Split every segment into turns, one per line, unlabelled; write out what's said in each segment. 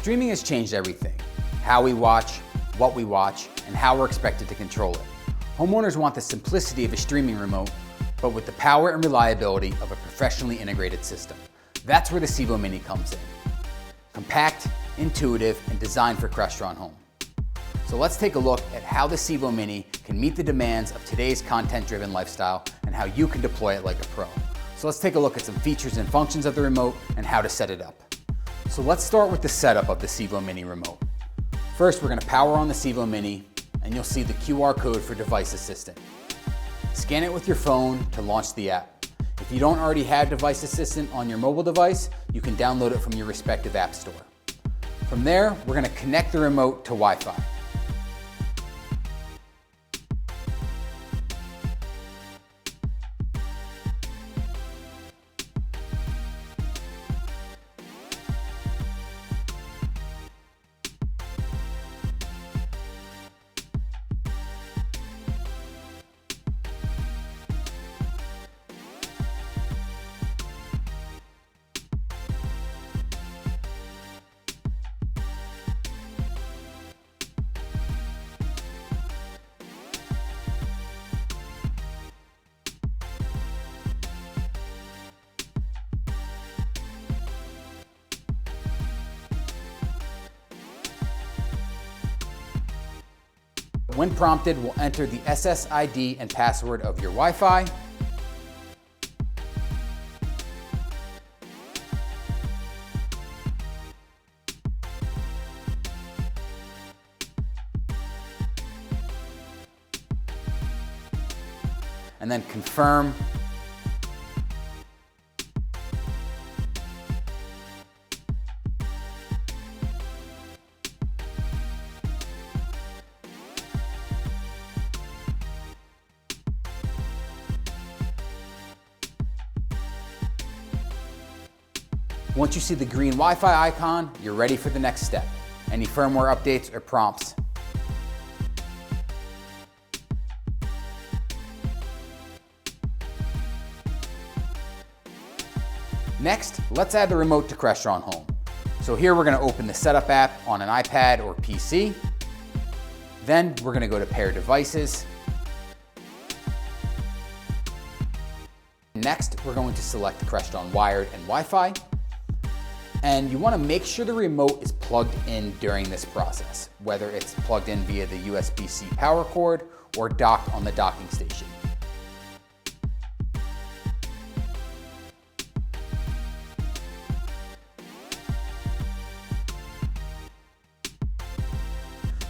Streaming has changed everything. How we watch, what we watch, and how we're expected to control it. Homeowners want the simplicity of a streaming remote, but with the power and reliability of a professionally integrated system. That's where the Cevo Mini comes in. Compact, intuitive, and designed for Crestron Home. So let's take a look at how the Cevo Mini can meet the demands of today's content-driven lifestyle and how you can deploy it like a pro. So let's take a look at some features and functions of the remote and how to set it up. So let's start with the setup of the Cevo Mini remote. First, we're going to power on the Cevo Mini, and you'll see the QR code for Device Assistant. Scan it with your phone to launch the app. If you don't already have Device Assistant on your mobile device, you can download it from your respective app store. From there, we're going to connect the remote to Wi-Fi. When prompted, we'll enter the SSID and password of your Wi-Fi. And then confirm. Once you see the green Wi-Fi icon, you're ready for the next step. Any firmware updates or prompts. Next, let's add the remote to Crestron Home. So here we're going to open the Setup app on an iPad or PC. Then we're going to go to Pair Devices. Next, we're going to select Crestron Wired and Wi-Fi. And you want to make sure the remote is plugged in during this process, whether it's plugged in via the USB-C power cord or docked on the docking station.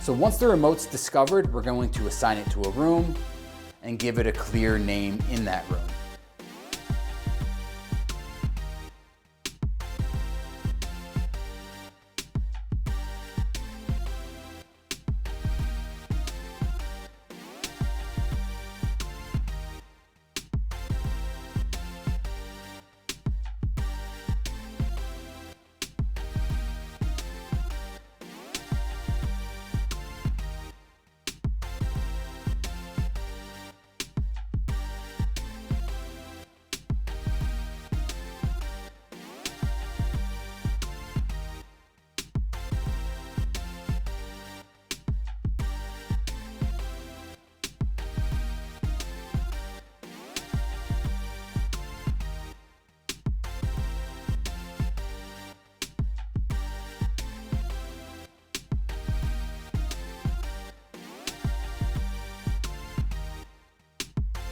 So once the remote's discovered, we're going to assign it to a room and give it a clear name in that room.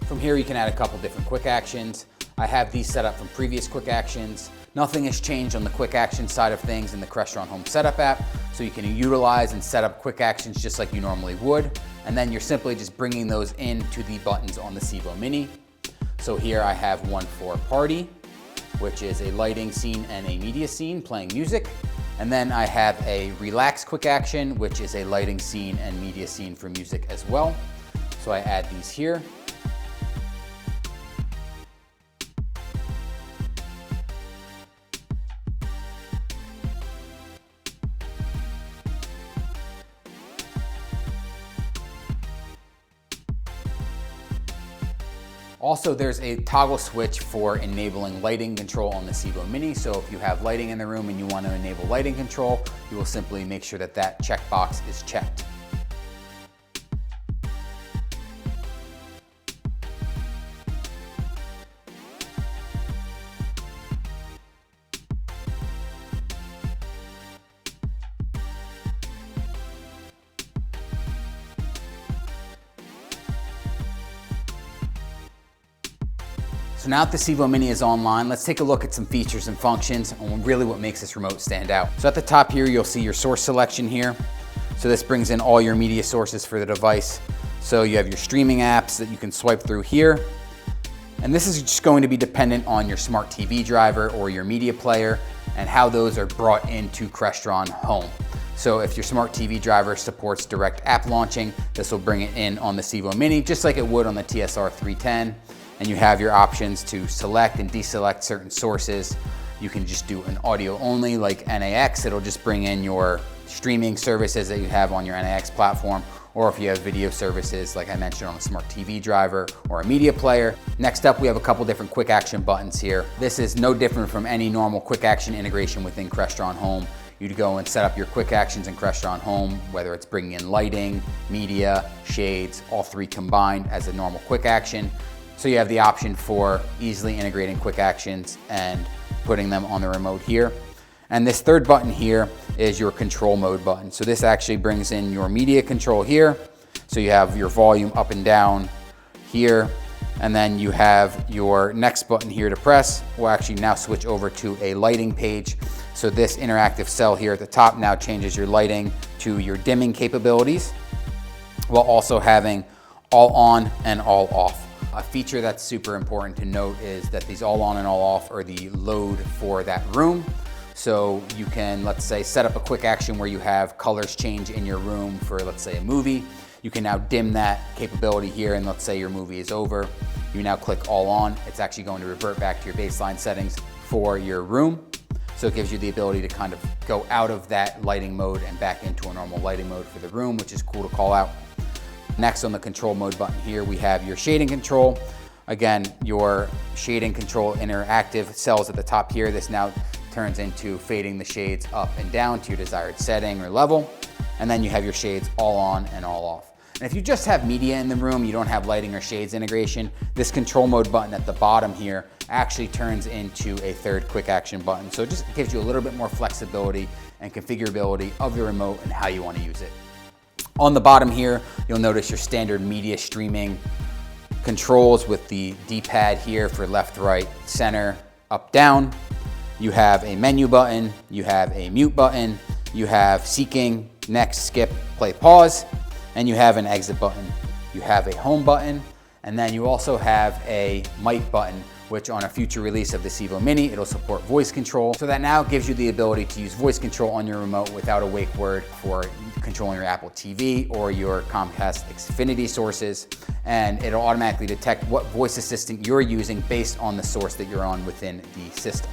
From here, you can add a couple different quick actions. I have these set up from previous quick actions. Nothing has changed on the quick action side of things in the Crestron Home Setup app, so you can utilize and set up quick actions just like you normally would. And then you're simply just bringing those into the buttons on the Cevo Mini. So here I have one for Party, which is a lighting scene and a media scene playing music. And then I have a Relax quick action, which is a lighting scene and media scene for music as well. So I add these here. Also, there's a toggle switch for enabling lighting control on the Cevo Mini. So if you have lighting in the room and you want to enable lighting control, you will simply make sure that that checkbox is checked. So now that the Cevo Mini is online, let's take a look at some features and functions and really what makes this remote stand out. So at the top here, you'll see your source selection here. So this brings in all your media sources for the device. So you have your streaming apps that you can swipe through here. And this is just going to be dependent on your smart TV driver or your media player and how those are brought into Crestron Home. So if your smart TV driver supports direct app launching, this will bring it in on the Cevo Mini, just like it would on the TSR 310. And you have your options to select and deselect certain sources. You can just do an audio only like NAX. It'll just bring in your streaming services that you have on your NAX platform, or if you have video services like I mentioned on a smart TV driver or a media player. Next up, we have a couple different quick action buttons here. This is no different from any normal quick action integration within Crestron Home. You'd go and set up your quick actions in Crestron Home, whether it's bringing in lighting, media, shades, all three combined as a normal quick action. So you have the option for easily integrating quick actions and putting them on the remote here. And this third button here is your control mode button. So this actually brings in your media control here. So you have your volume up and down here. And then you have your next button here to press. We'll actually now switch over to a lighting page. So this interactive cell here at the top now changes your lighting to your dimming capabilities, while also having all on and all off. A feature that's super important to note is that these all on and all off are the load for that room. So you can, let's say, set up a quick action where you have colors change in your room for, let's say, a movie. You can now dim that capability here, and let's say your movie is over. You now click all on. It's actually going to revert back to your baseline settings for your room. So it gives you the ability to kind of go out of that lighting mode and back into a normal lighting mode for the room, which is cool to call out. Next on the control mode button here, we have your shading control. Again, your shading control interactive cells at the top here. This now turns into fading the shades up and down to your desired setting or level. And then you have your shades all on and all off. And if you just have media in the room, you don't have lighting or shades integration, this control mode button at the bottom here actually turns into a third quick action button. So it just gives you a little bit more flexibility and configurability of the remote and how you want to use it. On the bottom here, you'll notice your standard media streaming controls with the D-pad here for left, right, center, up, down. You have a menu button, you have a mute button, you have seeking, next, skip, play, pause, and you have an exit button. You have a home button, and then you also have a mic button, which on a future release of the Cevo Mini, it'll support voice control. So that now gives you the ability to use voice control on your remote without a wake word for controlling your Apple TV or your Comcast Xfinity sources. And it'll automatically detect what voice assistant you're using based on the source that you're on within the system.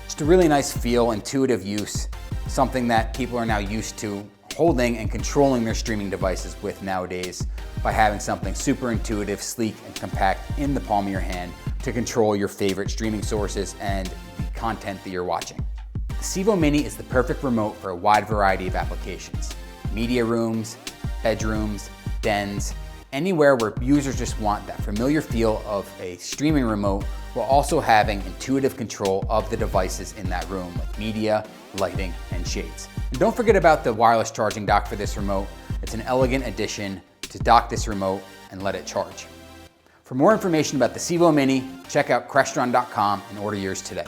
Just a really nice feel, intuitive use, something that people are now used to holding and controlling their streaming devices with nowadays by having something super intuitive, sleek, and compact in the palm of your hand to control your favorite streaming sources and the content that you're watching. The Cevo Mini is the perfect remote for a wide variety of applications. Media rooms, bedrooms, dens, anywhere where users just want that familiar feel of a streaming remote while also having intuitive control of the devices in that room, like media, lighting, and shades. And don't forget about the wireless charging dock for this remote. It's an elegant addition to dock this remote and let it charge. For more information about the Cevo Mini, check out Crestron.com and order yours today.